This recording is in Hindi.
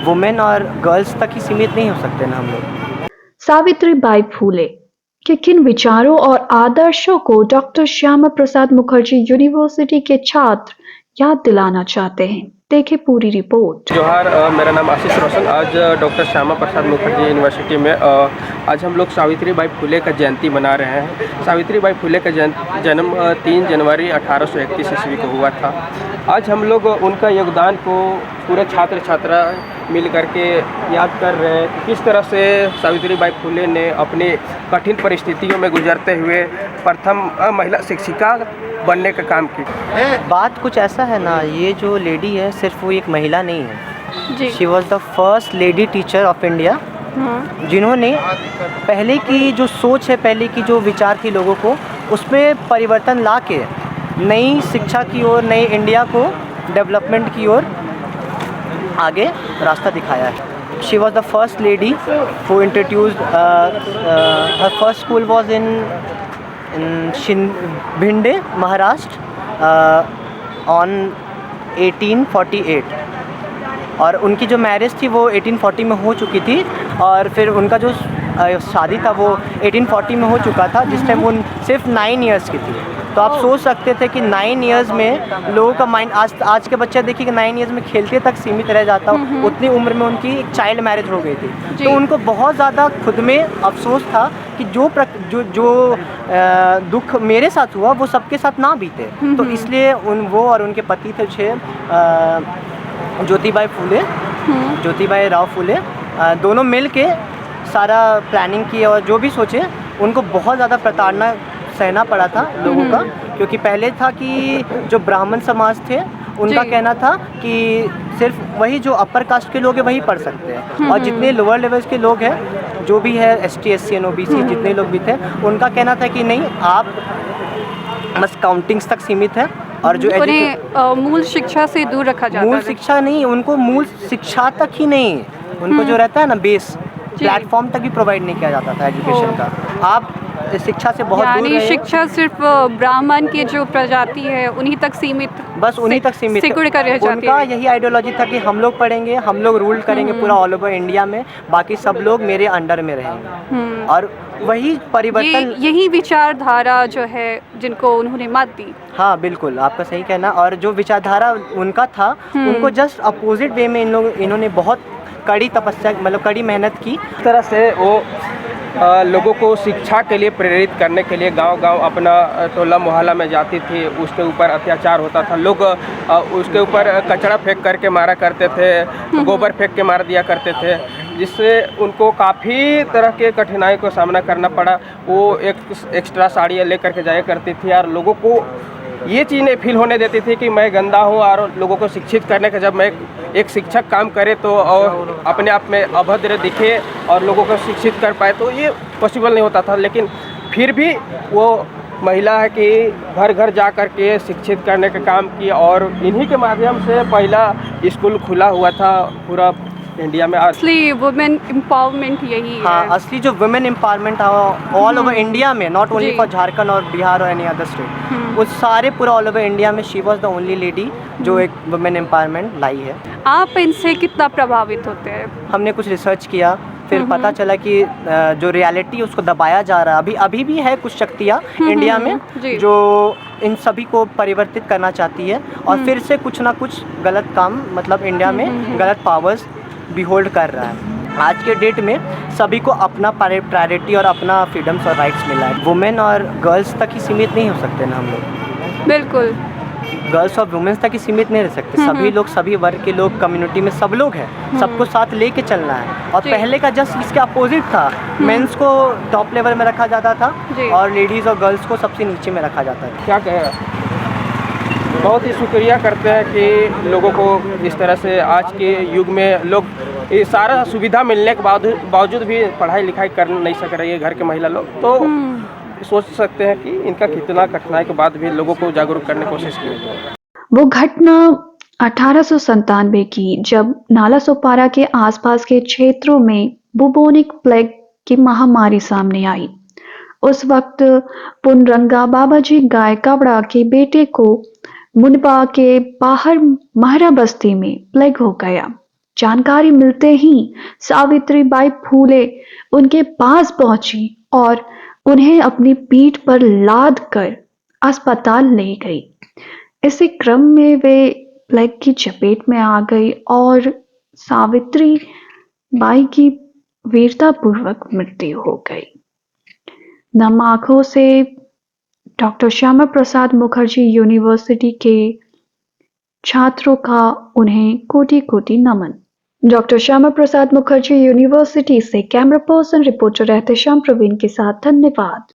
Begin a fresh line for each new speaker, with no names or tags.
वुमेन और गर्ल्स तक ही सीमित नहीं हो सकते ना हम लोग।
सावित्रीबाई फूले के किन विचारों और आदर्शों को डॉक्टर श्यामा प्रसाद मुखर्जी यूनिवर्सिटी के छात्र याद दिलाना चाहते हैं? देखें पूरी रिपोर्ट।
जोहार, मेरा नाम आशीष रोशन। आज डॉक्टर श्यामा प्रसाद मुखर्जी यूनिवर्सिटी में आज हम लोग सावित्रीबाई फुले का जयंती मना रहे हैं। सावित्रीबाई फुले का जन्म 3 जनवरी 1831 ईस्वी को हुआ था। आज हम लोग उनका योगदान को पूरे छात्र छात्रा मिल करके याद कर रहे हैं कि किस तरह से सावित्रीबाई फुले ने अपनी कठिन परिस्थितियों में गुजरते हुए प्रथम महिला शिक्षिका बनने का काम किया।
बात कुछ ऐसा है ना, ये जो लेडी है सिर्फ वो एक महिला नहीं है
जी।
She was the first lady teacher of India, जिन्होंने पहले की जो सोच है, पहले की जो विचार थी लोगों को, उसमें परिवर्तन ला के नई शिक्षा की ओर, नई इंडिया को डेवलपमेंट की ओर आगे रास्ता दिखाया है। She was the first lady who introduced, her first school was in Bhinde, Maharashtra, on 1848। और उनकी जो मैरिज थी वो 1840 में हो चुकी थी, और फिर उनका जो शादी था वो 1840 में हो चुका था, जिस टाइम वो सिर्फ 9 इयर्स की थी। तो आप सोच सकते थे कि 9 इयर्स में लोगों का माइंड, आज के बच्चे देखिए कि 9 इयर्स में खेलते तक सीमित रह जाता, उतनी उम्र में उनकी एक चाइल्ड मैरिज हो गई थी। तो उनको बहुत ज़्यादा खुद में अफसोस था कि जो दुख मेरे साथ हुआ वो सबके साथ ना बीते। तो इसलिए वो और उनके पति थे ज्योतिबाई फूले, ज्योतिबाई राव फूले, दोनों मिल के सारा प्लानिंग की, और जो भी सोचे उनको बहुत ज़्यादा प्रताड़ना सहना पड़ा था लोगों का, क्योंकि पहले था कि जो ब्राह्मण समाज थे उनका कहना था कि सिर्फ वही जो अपर कास्ट के लोग हैं वही पढ़ सकते हैं, और जितने लोअर लेवल्स के लोग हैं, जो भी है ST SC OBC जितने लोग भी थे, उनका कहना था कि नहीं, आप बस काउंटिंग्स तक सीमित है। और जो
मूल शिक्षा से दूर रखा जाता है।
मूल शिक्षा नहीं, उनको मूल शिक्षा तक ही नहीं, उनको जो रहता है ना बेस प्लेटफॉर्म तक भी प्रोवाइड नहीं किया जाता था एजुकेशन का। आप शिक्षा से बहुत दूर रहे।
शिक्षा सिर्फ ब्राह्मण की जो प्रजाति है उन्हीं तक सीमित,
बस उन्हीं तक सीमित
सिकुड़ कर रह जाती है।
उनका यही आइडियोलॉजी था कि हम लोग पढ़ेंगे, हम लोग रूल करेंगे पूरा ऑल ओवर इंडिया में, बाकी सब लोग मेरे अंडर में रहेंगे। और वही परिवर्तन,
यही विचारधारा जो है जिनको उन्होंने मत दी।
हाँ बिल्कुल, आपका सही कहना। और जो विचारधारा उनका था, उनको जस्ट अपोजिट वे में इन्होंने बहुत कड़ी तपस्या, मतलब कड़ी मेहनत की।
इस तरह से वो लोगों को शिक्षा के लिए प्रेरित करने के लिए गांव-गांव अपना टोला मोहल्ला में जाती थी। उसके ऊपर अत्याचार होता था, लोग उसके ऊपर कचरा फेंक करके मारा करते थे, गोबर फेंक के मार दिया करते थे, जिससे उनको काफ़ी तरह के कठिनाई को सामना करना पड़ा। वो एक एक्स्ट्रा साड़ी लेकर के जाया करती थी, और लोगों को ये चीज़ नहीं फील होने देती थी कि मैं गंदा हूँ, और लोगों को शिक्षित करने का, जब मैं एक शिक्षक काम करे तो और अपने आप में अभद्र दिखे और लोगों को शिक्षित कर पाए, तो ये पॉसिबल नहीं होता था। लेकिन फिर भी वो महिला है कि घर घर जा कर के शिक्षित करने का काम किया, और इन्हीं के माध्यम से पहला स्कूल खुला हुआ था पूरा इंडिया में।
असली वुमेन एम्पावरमेंट यही है।
हाँ, असली जो women empowerment all over India में, नॉट ओनली फॉर झारखंड और बिहार और एनी अदर स्टेट, वो सारे पूरा ऑल ओवर इंडिया में she was the only lady जो एक वुमेन एम्पावरमेंट लाई है।
आप इनसे कितना प्रभावित होते हैं?
हमने कुछ रिसर्च किया, फिर पता चला कि जो रियलिटी उसको दबाया जा रहा है, अभी भी है कुछ शक्तियाँ इंडिया में जो इन सभी को परिवर्तित करना चाहती है, और फिर से कुछ ना कुछ गलत काम, मतलब इंडिया में गलत पावर्स बिहोल्ड कर रहा है। आज के डेट में सभी को अपना प्रायोरिटी और अपना फ्रीडम्स और राइट्स मिला है। वुमेन और गर्ल्स तक ही सीमित नहीं हो सकते ना हम लोग।
बिल्कुल,
गर्ल्स और वुमेन्स तक ही सीमित नहीं रह सकते। सभी लोग, सभी वर्ग के लोग, कम्युनिटी में सब लोग हैं, सबको साथ लेके चलना है। और पहले का जस्ट इसके अपोजिट था, मेंस को टॉप लेवल में रखा जाता था और लेडीज़ और गर्ल्स को सबसे नीचे में रखा जाता था।
क्या कहें, बहुत ही शुक्रिया करते हैं कि लोगों को इस तरह से आज के युग में लोग ये सारा सुविधा मिलने के बावजूद भी पढ़ाई लिखाई कर नहीं सक रही है घर के महिला लोग, तो सोच सकते हैं कि इनका कितना कठिनाई के बाद भी लोगों को जागरूक करने की कोशिश की।
वो घटना 1897 की, जब नालासोपारा के आसपास के क्षेत्रों में बुबोनिक प्लेग की महामारी सामने आई। उस वक्त पुनरंगा बाबाजी गायकवाड़ के बेटे को मुनबा के बाहर महरा बस्ती में प्लेग हो गया। जानकारी मिलते ही सावित्रीबाई फूले उनके पास पहुंची और उन्हें अपनी पीठ पर लाद कर अस्पताल ले गई। इसी क्रम में वे प्लेग की चपेट में आ गई और सावित्री बाई की वीरतापूर्वक मृत्यु हो गई। नम आंखों से डॉक्टर श्यामा प्रसाद मुखर्जी यूनिवर्सिटी के छात्रों का उन्हें कोटि कोटि नमन। डॉक्टर श्यामा प्रसाद मुखर्जी यूनिवर्सिटी से camera person reporter Ehtesham Praveen के साथ धन्यवाद।